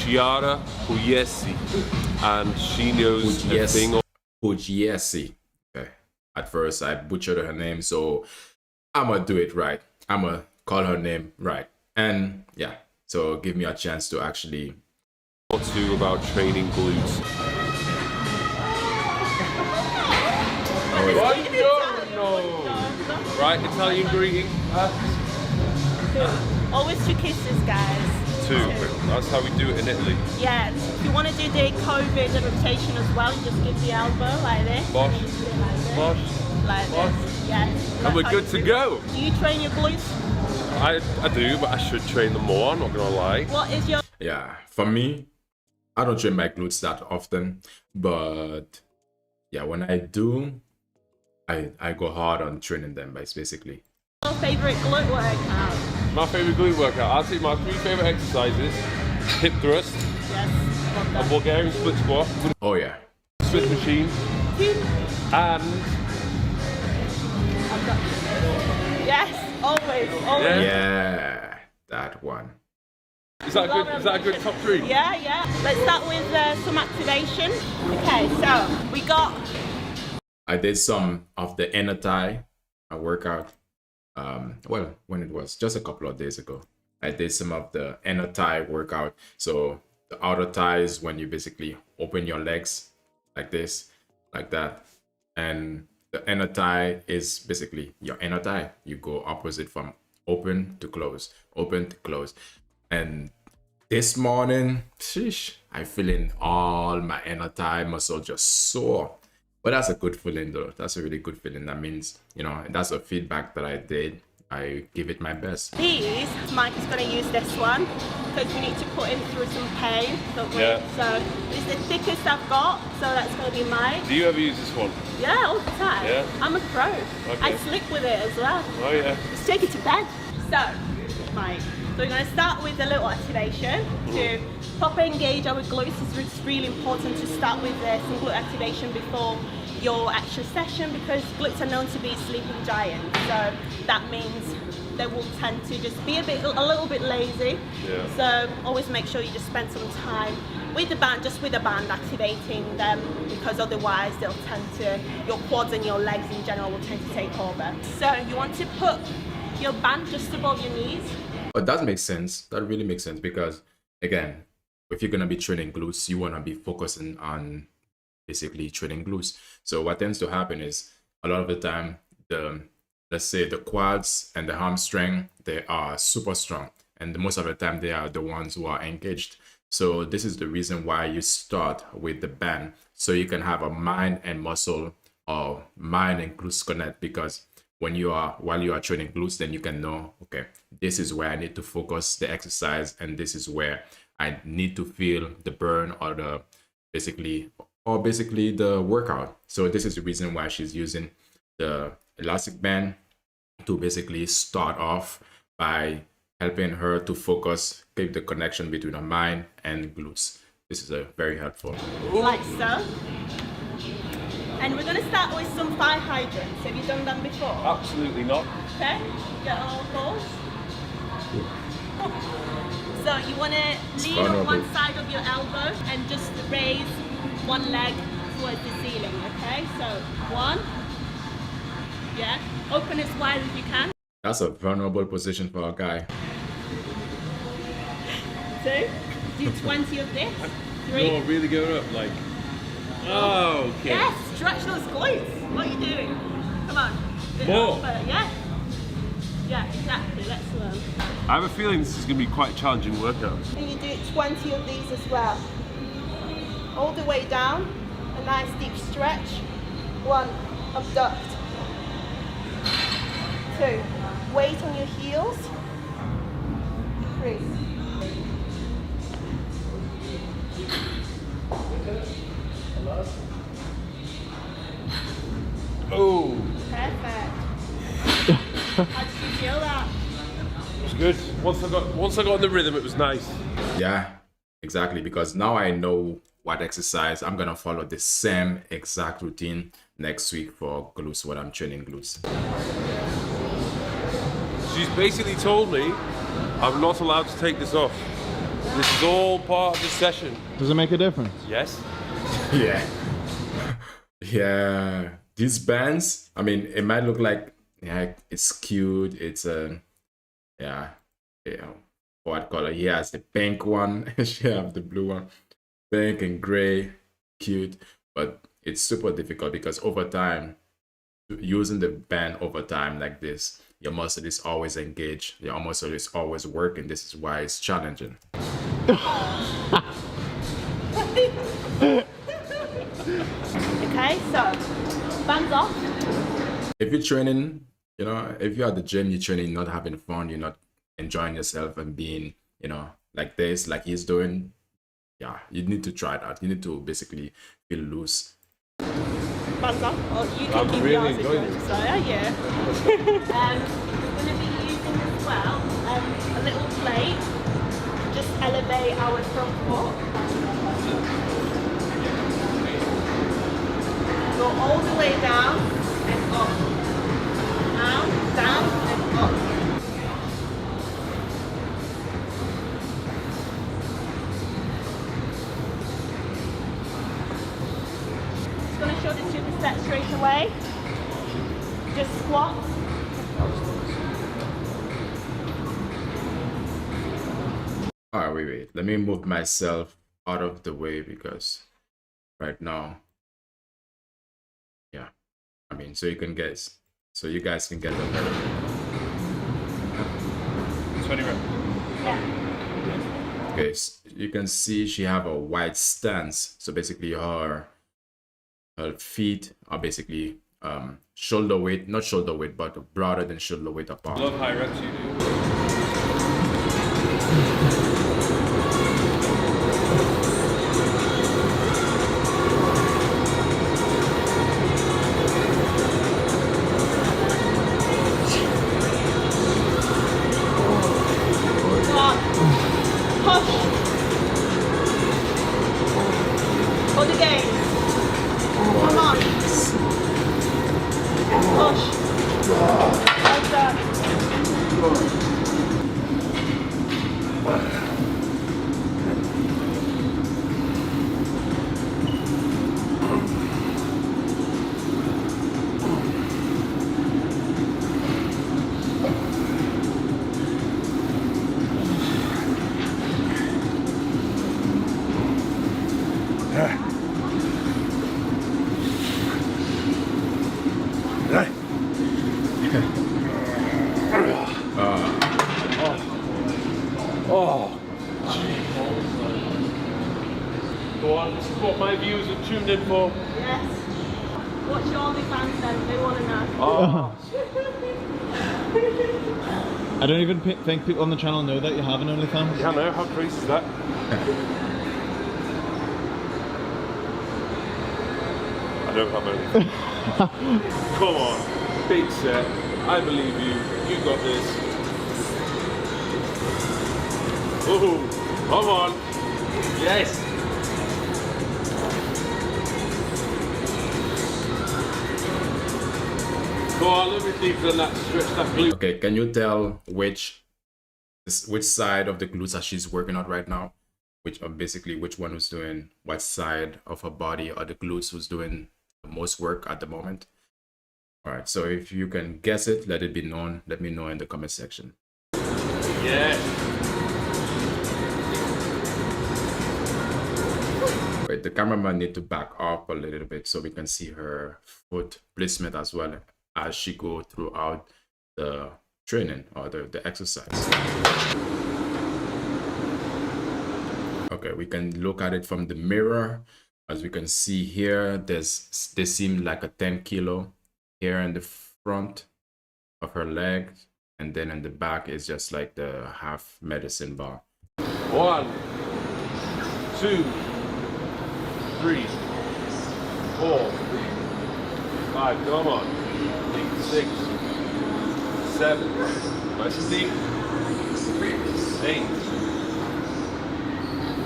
Chiara Pugliesi, and she knows a thing. Pugliesi. Okay. At first, I butchered her name, so I'm gonna do it right. I'm gonna call her name right. And yeah, so give me a chance to actually What to do about training glutes. Oh, Right, Italian greeting. Always 2 kisses, guys. 2. That's how we do it in Italy. Yeah, if you want to do the COVID rotation as well, you just give the elbow like this. Bosh. Bosh. Like Bosh. this. Yeah. And we're good to go. Do you train your glutes? I do, but I should train them more, I'm not gonna lie. What is your... yeah, for me, I don't train my glutes that often, but yeah, when I do, I go hard on training them, basically. Your favorite glute workout? My favorite glute workout, I'll take my 3 favorite exercises: hip thrust, Yes. a Bulgarian split squat, Oh yeah. Smith machine, and Yes, always. Yeah, that one. is that good? Is that a good top 3? Yeah. Let's start with some activation. Okay, so we got... I did some of the inner thigh workout. Well, when it was just a couple of days ago, I did some of the inner thigh workout. So the outer thigh is when you basically open your legs like this, like that, and the inner thigh is basically your inner thigh. You go opposite from open to close, open to close. And this morning, sheesh, I feeling all my inner thigh muscle just sore. But that's a good feeling though. That's a really good feeling. That means, you know, that's a feedback that I did. I give it my best. These, Mike is going to use this one because we need to put him through some pain, don't we? Yeah. So this is the thickest I've got, so that's going to be mine. do you ever use this one? Yeah, all the time. Yeah. I'm a pro. Okay. I sleep with it as well. Oh yeah. Just take it to bed. So, Mike, so we're going to start with a little activation to proper engage our glutes. It's really important to start with some glute activation before your actual session because glutes are known to be sleeping giants. So that means they will tend to just be a little bit lazy. Yeah. So always make sure you just spend some time with the band, just with the band activating them because otherwise they'll tend to, your quads and your legs in general will tend to take over. So you want to put your band just above your knees. But that makes sense. That really makes sense because, again, if you're going to be training glutes, you want to be focusing on basically training glutes. So what tends to happen is a lot of the time, let's say the quads and the hamstring, they are super strong. And most of the time, they are the ones who are engaged. So this is the reason why you start with the band. So you can have a mind and muscle or mind and glutes connect because while you are training glutes, then you can know, okay, this is where I need to focus the exercise and this is where I need to feel the burn or basically the workout. So this is the reason why she's using the elastic band to basically start off by helping her to focus, keep the connection between her mind and glutes. This is a very helpful. Like so. And we're going to start with some thigh hydrants. Have you done them before? Absolutely not. Okay, get on all fours. So you want to lean on one side of your elbow and just raise one leg towards the ceiling, okay? So 1, yeah, open as wide as you can. That's a vulnerable position for a guy. 2, do 20 of this. 3. You're really going up, like. Oh, okay. Yes, stretch those glutes. What are you doing? Come on. More. Yeah. Yeah, exactly. Let's learn. I have a feeling this is going to be quite a challenging workout. And you do 20 of these as well. All the way down. A nice deep stretch. 1, abduct. 2, weight on your heels. 3. Oh. Perfect. How did you feel that? It was good. Once I got in the rhythm, it was nice. Yeah, exactly. Because now I know what exercise I'm gonna follow the same exact routine next week for glutes when I'm training glutes. She's basically told me I'm not allowed to take this off. This is all part of the session. Does it make a difference? Yes. Yeah. Yeah. These bands, I mean, it might look like, yeah, it's cute. It's yeah, what color? He has the pink one. She have the blue one. Pink and gray, cute. But it's super difficult because over time, using the band over time like this, your muscle is always engaged. Your muscle is always working. This is why it's challenging. Okay, so bands off. If you're training, you know, if you're at the gym, you're training, not having fun, you're not enjoying yourself and being, you know, like this, like he's doing, yeah, you need to try that. You need to basically feel loose. Bands off. Or you can I'm keep really yours if you enjoying want it. to say, yeah. We're going to be using as well a little plate. Just elevate our front foot. Go all the way down and up. Down, down and up. Just going to show the superset straight away. Just squat. All right, wait. Let me move myself out of the way because right now, yeah, I mean, so you can guess, so you guys can get a better. 20 reps. Yeah. Okay, you can see she have a wide stance. So basically her feet are basically shoulder weight, not shoulder weight, but broader than shoulder weight apart. Love high reps you do. Push. Hold the gaze. Come on. Push. Well done. Oh. Go on, this is what my viewers are tuned in for. Yes. What's your OnlyFans then? They want to know. Oh. I don't even think people on the channel know that you have an OnlyFans. Yeah, I know, how crazy is that? I don't have anything. Come on, big set. I believe you. You got this. Oh, come on. Yes. Go on, a little bit deeper than that. Stretch that glute. Okay, can you tell which side of the glutes that she's working on right now? Basically which one was doing what side of her body, or the glutes who's doing the most work at the moment? All right, so if you can guess it, let it be known. Let me know in the comment section. Yes. Wait, the cameraman need to back up a little bit so we can see her foot placement as well as she go throughout the training or the exercise. Okay, we can look at it from the mirror. As we can see here, they seem like a 10 kilo here in the front of her leg, and then in the back is just like the half medicine ball. 1, 2, 3, 4, 5, come on. 6, 7, nice and deep. 8,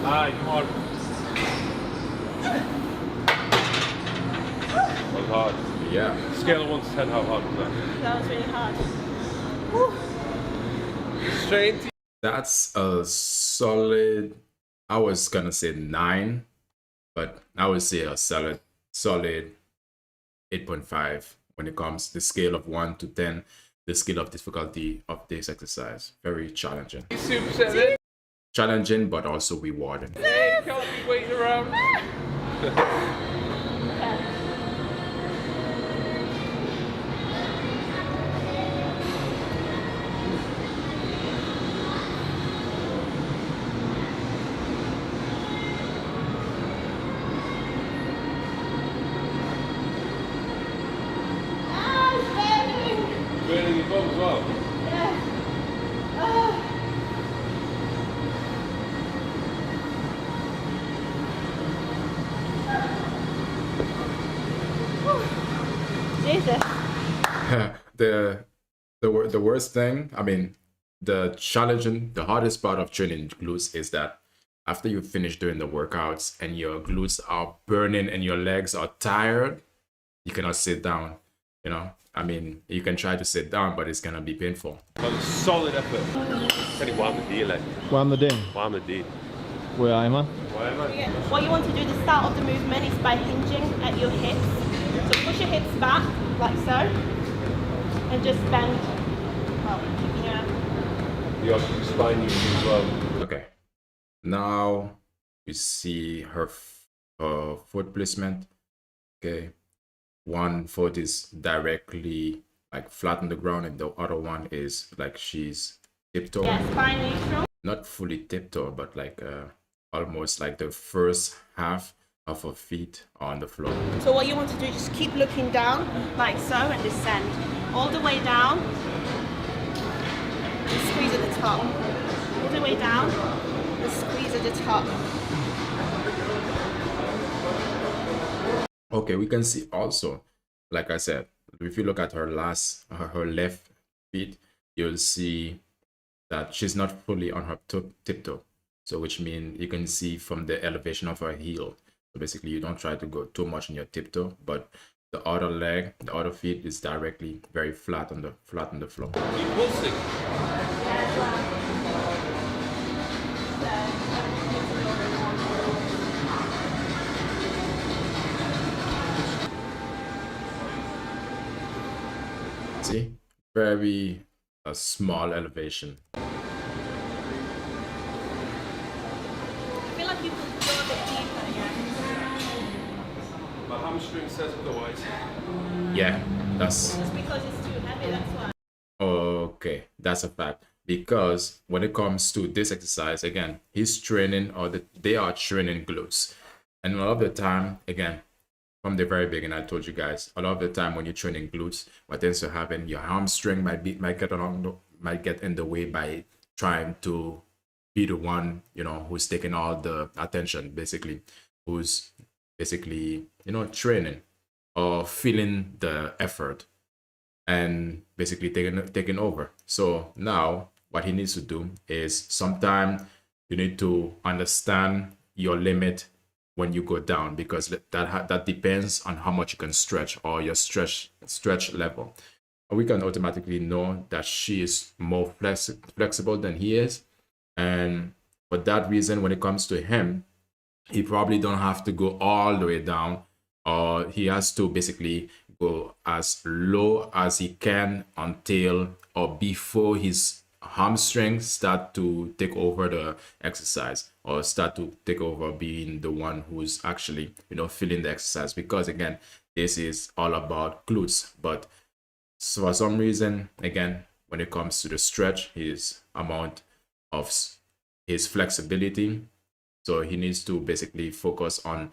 9, come on. That was hard. Yeah. Scale of 1 to 10, how hard was that? That was really hard. Straight into That's a solid, I was gonna say 9, but I would say a solid 8.5 when it comes to the scale of 1 to 10, the scale of difficulty of this exercise. Very challenging. Superset then. Challenging, but also rewarding. Hey, can't be waiting around. Burning your bum as well. Jesus. The worst thing, I mean, the hardest part of training glutes is that after you finish doing the workouts and your glutes are burning and your legs are tired, you cannot sit down. You know, I mean, you can try to sit down, but it's gonna be painful. Solid effort. Tell you what I'm a deal, like. What am I doing? What I'm a deal. Where am I? Why am I? What you want to do, the start of the movement is by hinging at your hips. So push your hips back, like so, and just bend. Well, keeping your Your spine using as well. Okay. Now we see her foot placement. Okay. One foot is directly like flat on the ground, and the other one is like she's tiptoe. spine neutral. Not fully tiptoe, but like almost like the first half of her feet are on the floor. So what you want to do is just keep looking down, like so, and descend. All the way down. And squeeze at the top. All the way down, and squeeze at the top. Okay, we can see also, like I said, if you look at her her left feet, you'll see that she's not fully on her tiptoe. So which means you can see from the elevation of her heel. So basically you don't try to go too much in your tiptoe, but the other leg, the other feet is directly very flat on the floor. You pulsing. See? Very small elevation. I feel like you could go a bit deeper, yeah. My hamstring says otherwise. Yeah, that's Just because it's too heavy, that's why. okay. That's a fact. Because when it comes to this exercise, again, he's training they are training glutes. And a lot of the time, again, from the very beginning, I told you guys, a lot of the time when you're training glutes, what tends to happen, your hamstring might get in the way by trying to be the one, you know, who's taking all the attention, basically, who's basically, you know, training or feeling the effort and basically taking over. So now what he needs to do is sometime you need to understand your limit when you go down, because that depends on how much you can stretch or your stretch level. We can automatically know that she is more flexible than he is, and for that reason, when it comes to him, he probably don't have to go all the way down, or he has to basically go as low as he can until or before his hamstrings start to take over the exercise or start to take over being the one who's actually, you know, feeling the exercise. Because again, this is all about glutes, but so for some reason, again, when it comes to the stretch, his amount of his flexibility, so he needs to basically focus on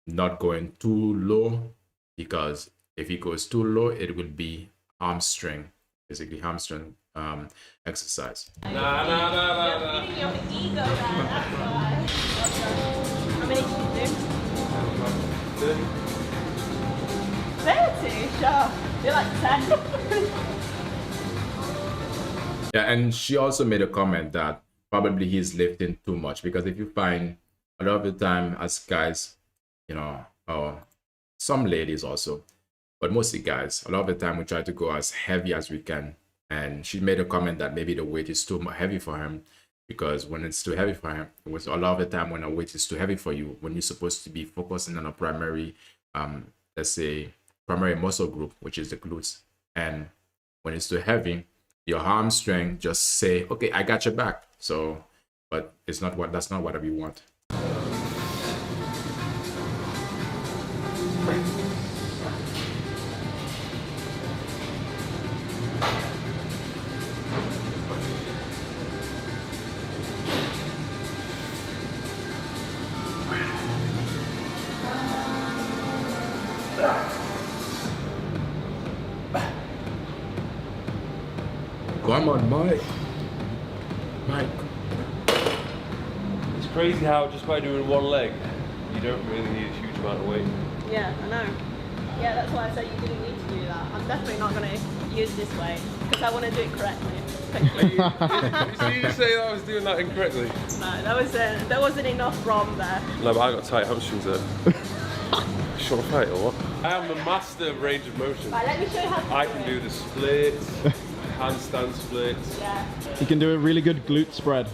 not going too low, because if he goes too low, it will be hamstring, basically hamstring exercise. Nah. You're feeding your ego there, that's why. How many did you do? 30? Sure. You're like 10. Yeah, and she also made a comment that probably he's lifting too much, because if you find a lot of the time as guys, you know, or some ladies also, but mostly guys, a lot of the time we try to go as heavy as we can and she made a comment that maybe the weight is too heavy for him, because when it's too heavy for him, it was a lot of the time when a weight is too heavy for you, when you're supposed to be focusing on a primary, let's say primary muscle group, which is the glutes, and when it's too heavy, your arm strength just say, okay, I got your back. So, but it's not what, that's not what we want. Come on, Mike. Mike. It's crazy how just by doing one leg, you don't really need a huge amount of weight. Yeah, I know. Yeah, that's why I said you didn't need to do that. I'm definitely not going to use this way because I want to do it correctly. You say that I was doing that incorrectly? No, there wasn't enough ROM there. No, but I got tight hamstrings there. Short fight or what? I am the master of range of motion. Right, let me show you how to I do can it. do the splits, handstand splits. Yeah. You can do a really good glute spread.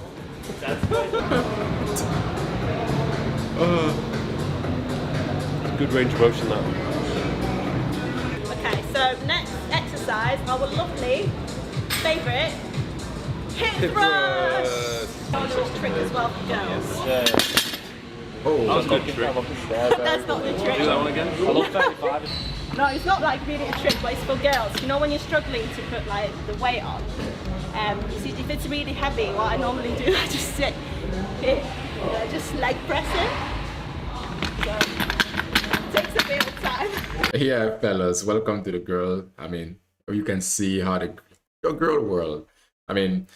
Good range of motion that. Okay, so next exercise, our lovely favourite hip thrust. A little trick as well for girls. Oh, That's not the trick. That's not the trick. Do that one again? I love 35. No, it's not like really a trick, but it's for girls. You know when you're struggling to put like the weight on, see if it's really heavy, what I normally do, I just sit here, just leg pressing. So it takes a bit of time. yeah, fellas, welcome to the girl. I mean, you can see how the girl world. I mean,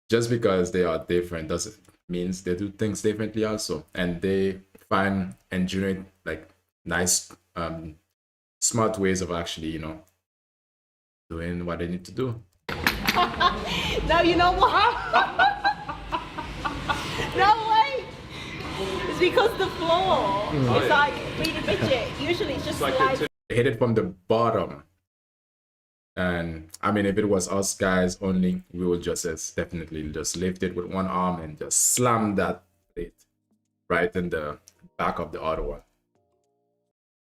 just because they are different doesn't means they do things differently also, and they find and generate like nice, smart ways of actually, you know, doing what they need to do. No, you know what? No way. It's because the floor is like really rigid. Usually it's just Like slides. Hit it from the bottom. And I mean, if it was us guys only, we would just definitely just lift it with one arm and just slam that plate right in the back of the other one.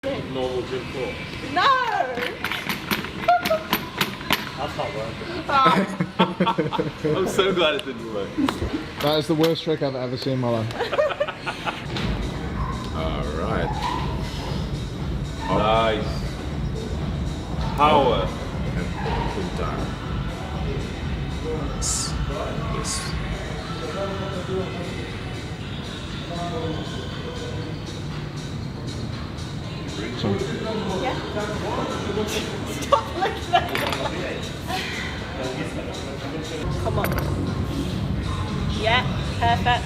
Normal gym floor. No. That's not working. I'm so glad it didn't work. That is the worst trick I've ever seen in my life. All right. Nice. Power. And pull down. Yes. Yeah. Stop looking at me. Come on. Yeah, perfect.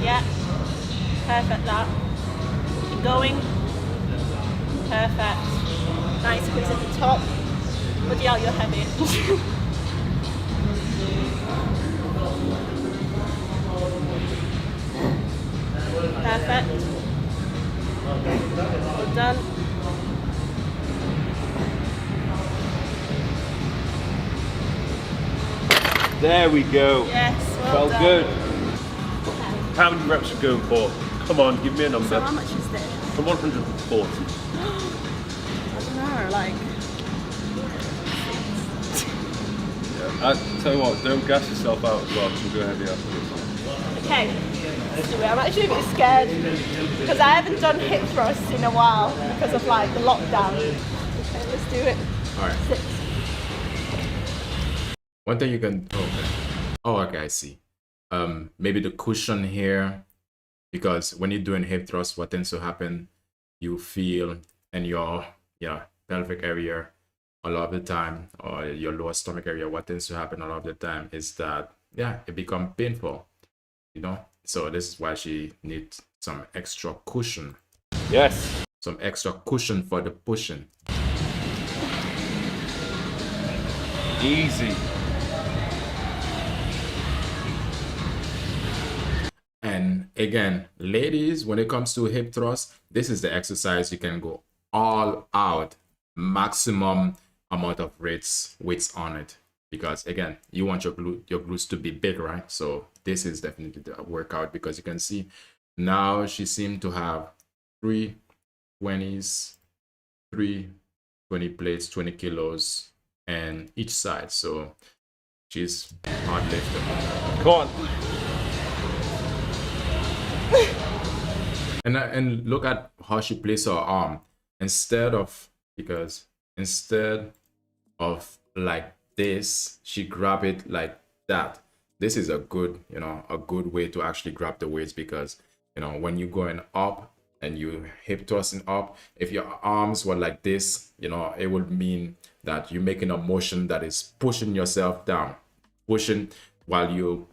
Yeah, perfect that. Keep going. Perfect. Nice squeeze at the top. But yeah, you're heavy. Perfect. Well done. There we go. Yes, well Felt done. good. Okay. How many reps are you going for? Come on, give me a number. So how much is this? From 140. I don't know, like... I tell you what, don't gas yourself out as well, because we'll go heavy after this. Okay, let's do it. I'm actually a bit scared because I haven't done hip thrusts in a while because of like the lockdown. Okay, let's do it. All right. 6. One thing you can. Okay, I see. Maybe the cushion here, because when you're doing hip thrust, what tends to happen, you feel in your pelvic area a lot of the time, or your lower stomach area. What tends to happen a lot of the time is that it becomes painful. You know, so this is why she needs some extra cushion. Yes. Some extra cushion for the pushing. Easy. And again, ladies, when it comes to hip thrust, this is the exercise you can go all out, maximum amount of weights on it. because again, you want your glutes to be big, right? So this is definitely the workout, because you can see now she seemed to have 3 20s, 3 20 plates, 20 kilos, and each side. So she's hard lifter. Come on. And look at how she places her arm. Instead of like this, she grab it like that. This is a good, a good way to actually grab the weights, because when you're going up and you hip thrusting up, if your arms were like this, it would mean that you're making a motion that is pushing yourself down, pushing while you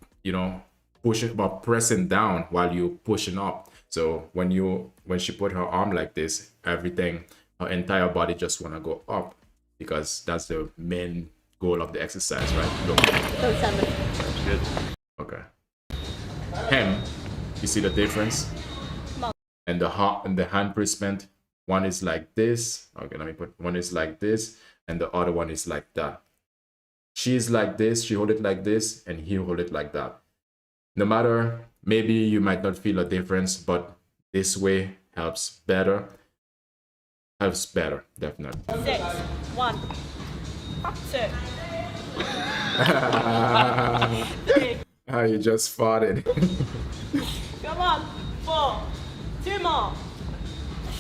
pushing, but pressing down while you're pushing up. So when she put her arm like this, everything, her entire body just want to go up, because that's the main goal of the exercise, right? Look. Good. Okay. Hem, you see the difference? And the hand placement, one is like this. Okay, let me put, one is like this, and the other one is like that. She's like this, she hold it like this, and he hold it like that. No matter, maybe you might not feel a difference, but this way helps better. Helps better, definitely. 6, 1, 2, 3. Ah, you just farted. Come on. 4. 2 more.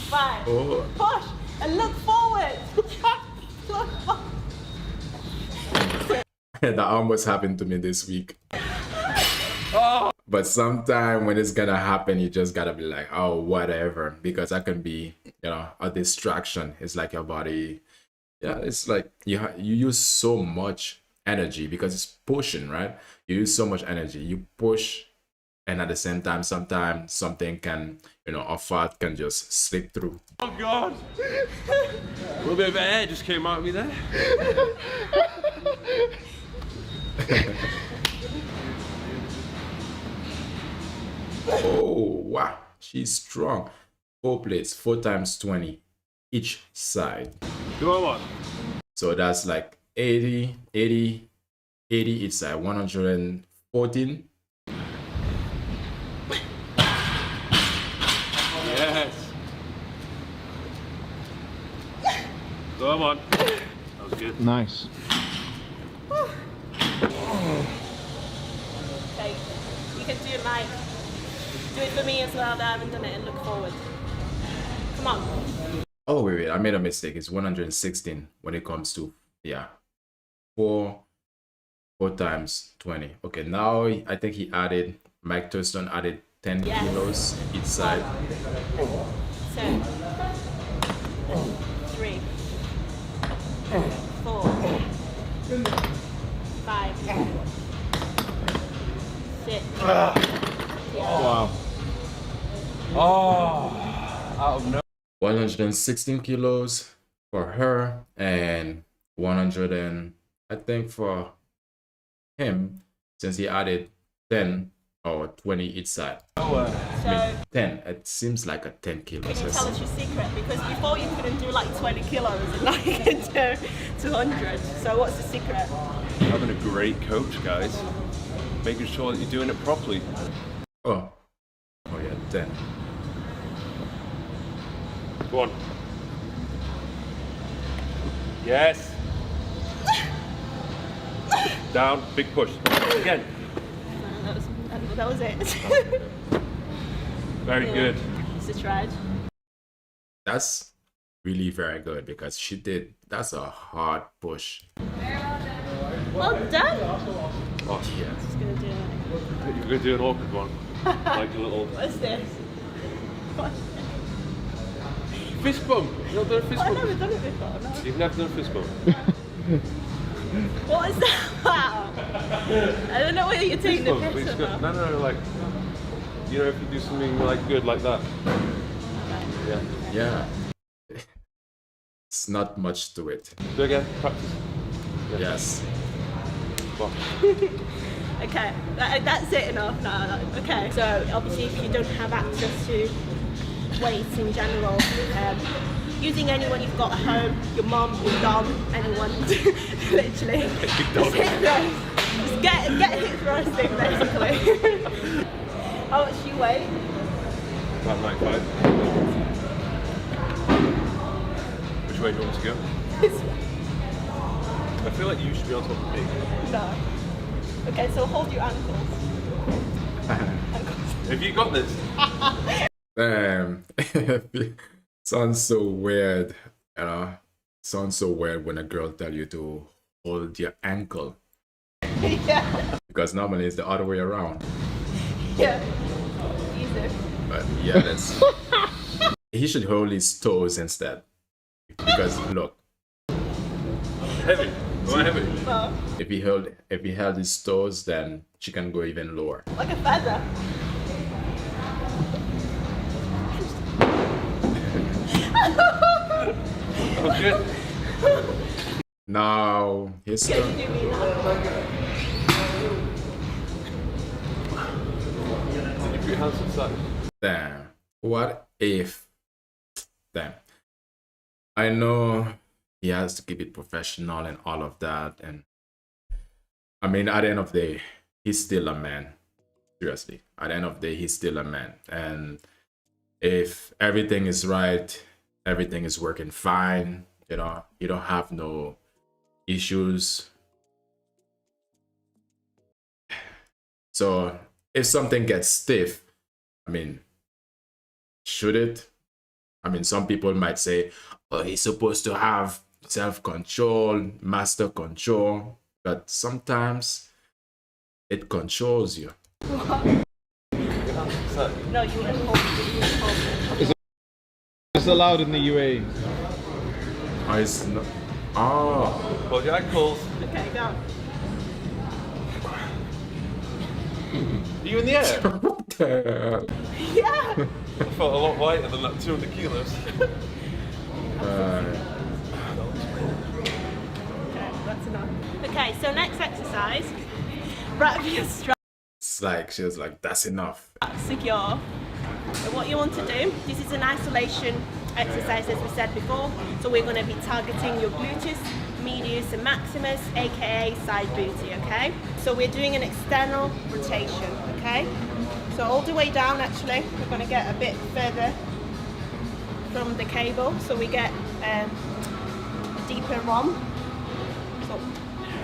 5. Oh. Push and look forward. Look forward. That almost happened to me this week. But sometime when it's gonna happen, you just gotta be like, oh, whatever, because that can be, a distraction. It's like your body, it's like you use so much energy because it's pushing, right? You use so much energy, you push, and at the same time, sometimes something can, a fart can just slip through. Oh God! A little bit of air just came out of me there. Oh wow, she's strong. 4 plates, 4 times 20 each side. Come on. So that's like 80 each side, 114. Yes. Come on. That was good. Nice. Okay, you can do it, Mike. Do it for me as well, that I haven't done it, and look forward. Come on. Oh wait, I made a mistake. It's 116 when it comes to 4 times 20. Okay, now I think he added, Mike Thurston added 10 kilos each side. 2, 3, 4, 5, 6. Wow. Oh, out of no. 116 kilos for her, and 100 and I think for him, since he added 10 or 20 each side. So, 10, it seems like a 10 can kilos. you tell us your secret? Because before you couldn't do like 20 kilos and now you can do 200. So what's the secret? Having a great coach, guys. Making sure that you're doing it properly. Oh yeah, 10. Go on. Yes. Down, big push. Again. That was it. Very good. It's a tried. That's really very good, because that's a hard push. Well done. Oh, Yeah. Just gonna do it. you're going to do an awkward one. Like a little What's this? What? fist bump. You've not done a fist I've bump. never done it before. No. You've never done a fist bump. What is that about? I don't know whether you're taking the Fist bump. piss It's or good. not. No, like, if you do something like good like that. Yeah. Yeah. It's not much to it. Do it again. Practice. Yeah. Yes. Come on. Okay, that's it enough now. Okay, so obviously if you don't have access to weights in general, using anyone you've got at home, your mum, your dog, anyone, literally. Just hip thrust. Just get hip thrusting basically. How much do you weigh? About 95. Which way do you want to go? This way. I feel like you should be on top of me. No. Okay, so hold your ankles. Have you got this? Damn. Sounds so weird, you know. Sounds so weird when a girl tell you to hold your ankle. Yeah. Because normally it's the other way around. Yeah. Easy. But yeah, that's he should hold his toes instead. Because look, Heavy. Am I heavy? No. if he held his toes, then she can go even lower. Like a feather. Oh, good. Now his Can turn. you do me that? Did you put your hands inside? Damn. What if? Damn. I know he has to keep it professional and all of that, and I mean, at the end of the day, he's still a man. Seriously, at the end of the day, he's still a man, and if everything is right, everything is working fine, you know, you don't have no issues. So if something gets stiff, I mean, should it? I mean, some people might say, oh, he's supposed to have self-control, master control, but sometimes it controls you. Your hands inside. No, you wouldn't hold it. It's allowed in the UAE. Oh, it's not. Oh, Hold your ankles. Okay, go. Are you in the air? what the hell? Yeah. I felt a lot lighter than that 200 kilos. Uh, Okay, that's enough. Okay, so next exercise. Wrap your straps it's like she was like, that's enough. secure. So what you want to do, this is an isolation exercise as we said before. So we're going to be targeting your gluteus, medius and maximus, aka side booty, okay? So we're doing an external rotation, okay? So all the way down actually, we're going to get a bit further from the cable. So we get a deeper ROM. So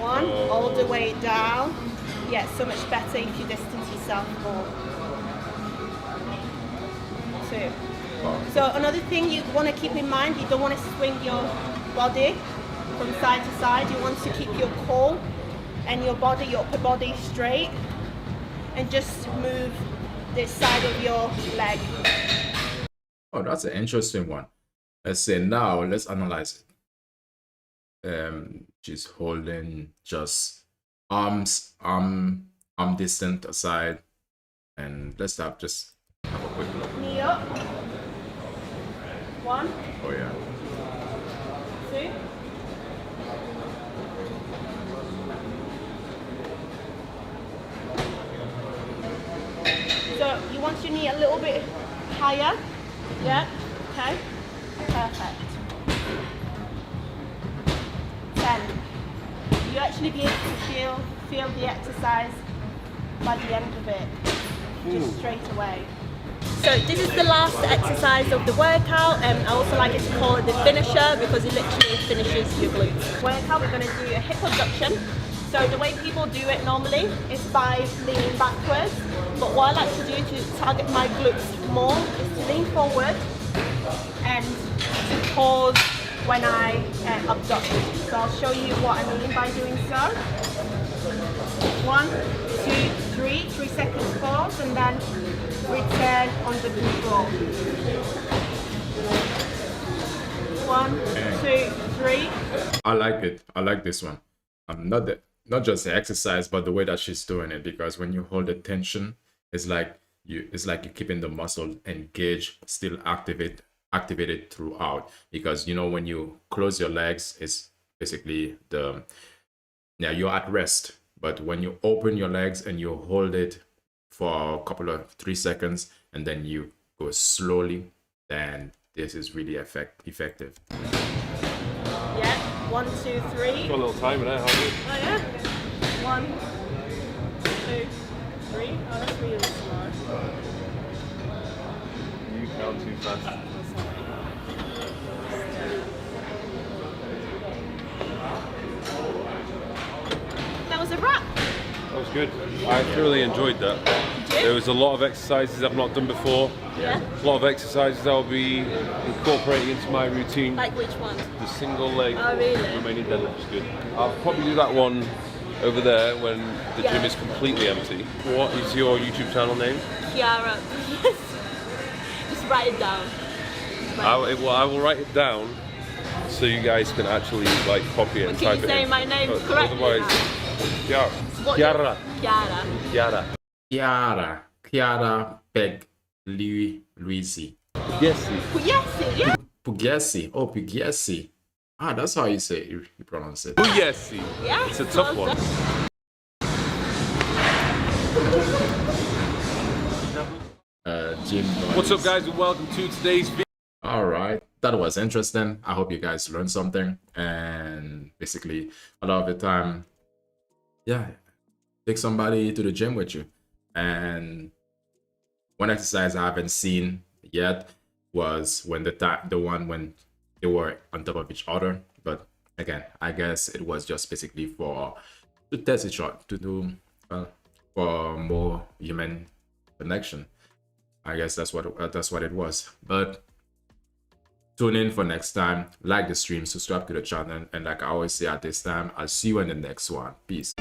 one, all the way down. Yeah, so much better if you distance yourself more. Two. So another thing you want to keep in mind, you don't want to swing your body from side to side. You want to keep your core and your body, your upper body straight, and just move this side of your leg. Oh, that's an interesting one. Let's say now, let's analyze it. She's holding just arm distant aside, and let's just have a quick look. Knee up. One, Oh yeah. two. So you want your knee a little bit higher. Yeah. Okay. Perfect. 10. You actually be able to feel the exercise by the end of it, just straight away. So this is the last exercise of the workout, and I also like it to call it the finisher because it literally finishes your glutes. Workout, we're going to do a hip abduction. So the way people do it normally is by leaning backwards, but what I like to do to target my glutes more is to lean forward and to pause when I abduct. So I'll show you what I mean by doing so. 1, 2, 3, 3 seconds pause, and then return under control. 1, 2, 3. I like it. I like this one. Not just the exercise, but the way that she's doing it. Because when you hold the tension, it's like you're keeping the muscle engaged, still activated throughout. Because you know when you close your legs, it's basically you're at rest. But when you open your legs and you hold it for a couple of 3 seconds, and then you go slowly, then this is really effective. Yeah, 1, 2, 3. Got a little timer there, haven't we? Oh yeah. 1, 2, 3. Oh, that's really slow. You count too fast. That was a wrap. That was good. I thoroughly enjoyed that. There was a lot of exercises I've not done before. Yeah. A lot of exercises I'll be incorporating into my routine. Like which one? The single leg Oh, really? Romanian deadlift's good. I'll probably do that one over there when the Yeah. gym is completely empty. What is your YouTube channel name? Chiara. Yes. Just write it down. I will write it down so you guys can actually like copy it and Can type you it say in. my name But correctly otherwise, now? Chiara. Chiara. Chiara. Chiara. Chiara Pugliesi. Yes. Pugliesi, yeah. Pugliesi. Oh, Pugliesi. Ah, that's how you say it. You pronounce it. Pugliesi. Yeah. It's a tough one. Gym noise. What's up, guys, and welcome to today's video. All right, that was interesting. I hope you guys learned something. And basically, a lot of the time, yeah, take somebody to the gym with you. And one exercise I haven't seen yet was when the one when they were on top of each other. But again, I guess it was just basically to test each other, to do for more human connection. I guess that's what it was. But tune in for next time. Like the stream, subscribe to the channel, and like I always say at this time, I'll see you in the next one. Peace.